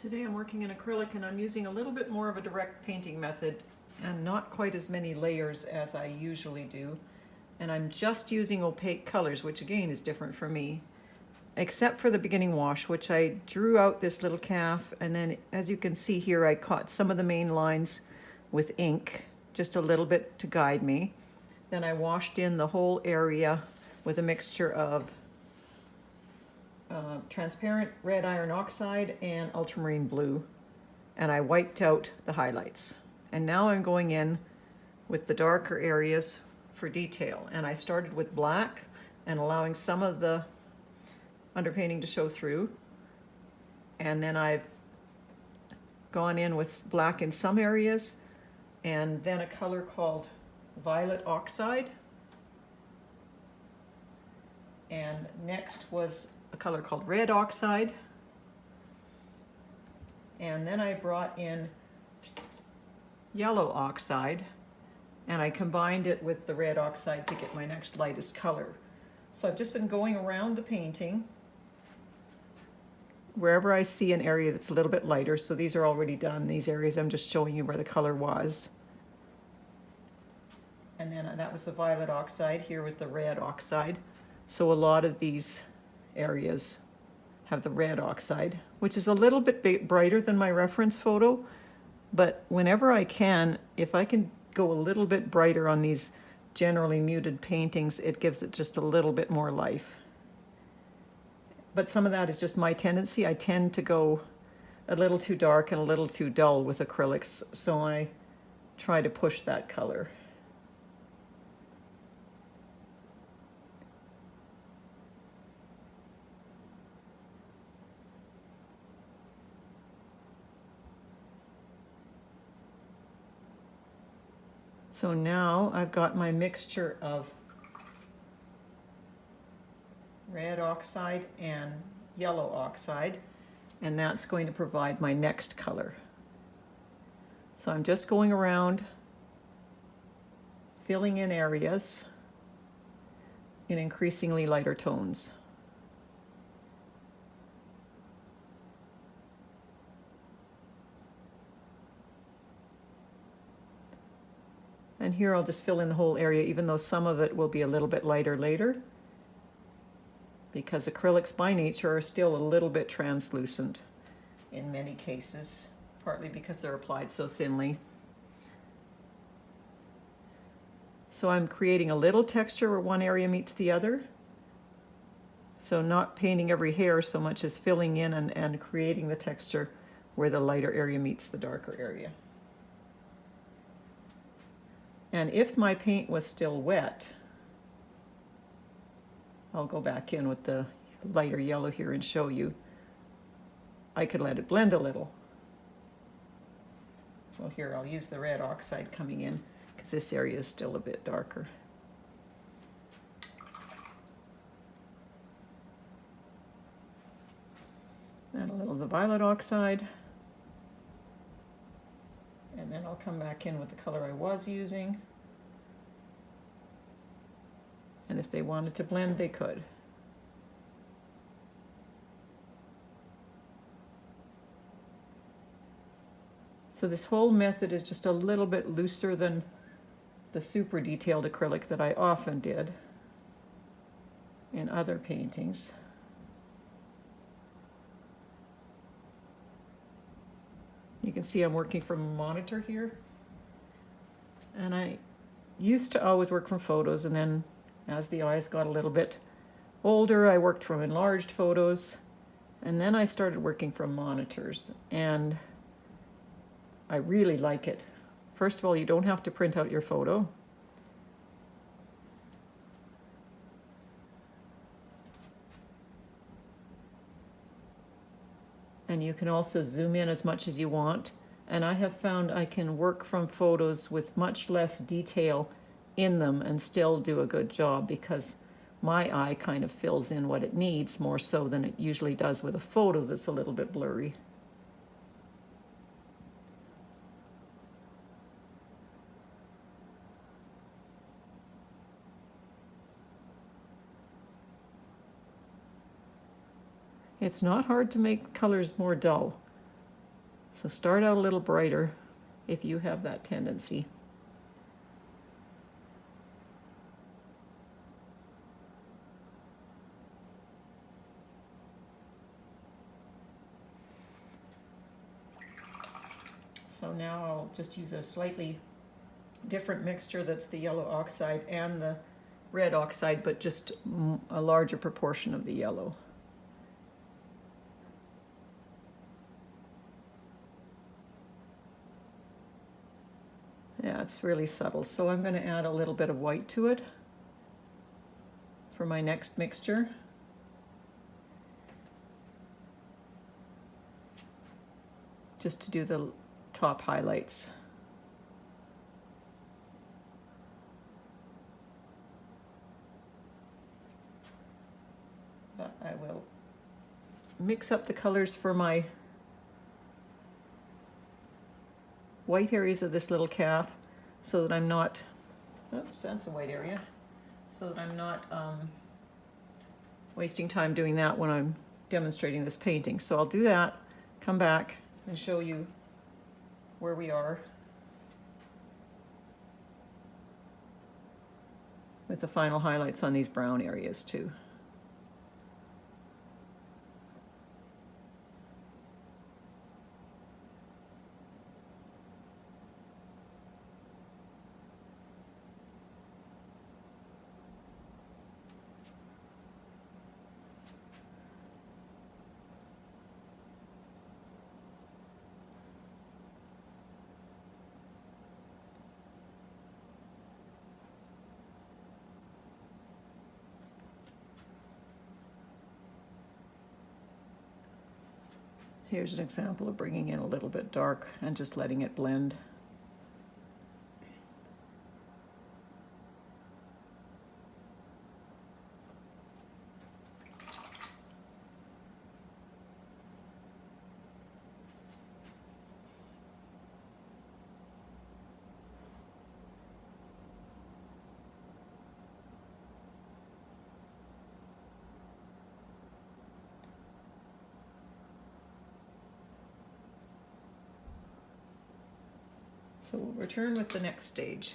Today I'm working in acrylic and I'm using a little bit more of a direct painting method and not quite as many layers as I usually do. And I'm just using opaque colors, which again is different for me, except for the beginning wash, which I drew out this little calf, and then as you can see here, I caught some of the main lines with ink, just a little bit to guide me. Then I washed in the whole area with a mixture of transparent red iron oxide and ultramarine blue, and I wiped out the highlights. And now I'm going in with the darker areas for detail, and I started with black and allowing some of the underpainting to show through, and then I've gone in with black in some areas, and then a color called violet oxide, and next was a color called red oxide, and then I brought in yellow oxide and I combined it with the red oxide to get my next lightest color. So I've just been going around the painting wherever I see an area that's a little bit lighter. So these are already done. These areas I'm just showing you where the color was. And then that was the violet oxide. Here was the red oxide. So a lot of these areas have the red oxide, which is a little bit brighter than my reference photo, but whenever I can, if I can go a little bit brighter on these generally muted paintings, it gives it just a little bit more life. But some of that is just my tendency. I tend to go a little too dark and a little too dull with acrylics, so I try to push that color. So now I've got my mixture of red oxide and yellow oxide, and that's going to provide my next color. So I'm just going around filling in areas in increasingly lighter tones. And here I'll just fill in the whole area, even though some of it will be a little bit lighter later, because acrylics by nature are still a little bit translucent in many cases, partly because they're applied so thinly. So I'm creating a little texture where one area meets the other. So not painting every hair so much as filling in and creating the texture where the lighter area meets the darker area. And if my paint was still wet, I'll go back in with the lighter yellow here and show you. I could let it blend a little. Well, here I'll use the red oxide coming in because this area is still a bit darker. Add a little of the violet oxide. And then I'll come back in with the color I was using. And if they wanted to blend, they could. So this whole method is just a little bit looser than the super detailed acrylic that I often did in other paintings. You can see I'm working from a monitor here. And I used to always work from photos, and then as the eyes got a little bit older, I worked from enlarged photos, and then I started working from monitors, and I really like it. First of all, you don't have to print out your photo. And you can also zoom in as much as you want. And I have found I can work from photos with much less detail in them and still do a good job, because my eye kind of fills in what it needs more so than it usually does with a photo that's a little bit blurry. It's not hard to make colors more dull. So start out a little brighter if you have that tendency. So now I'll just use a slightly different mixture that's the yellow oxide and the red oxide, but just a larger proportion of the yellow. Yeah, it's really subtle. So I'm going to add a little bit of white to it for my next mixture. Just to do the top highlights. But I will mix up the colors for my white areas of this little calf so that I'm not, oops, that's a white area, so that I'm not wasting time doing that when I'm demonstrating this painting. So I'll do that, come back and show you where we are with the final highlights on these brown areas too. Here's an example of bringing in a little bit dark and just letting it blend. So we'll return with the next stage.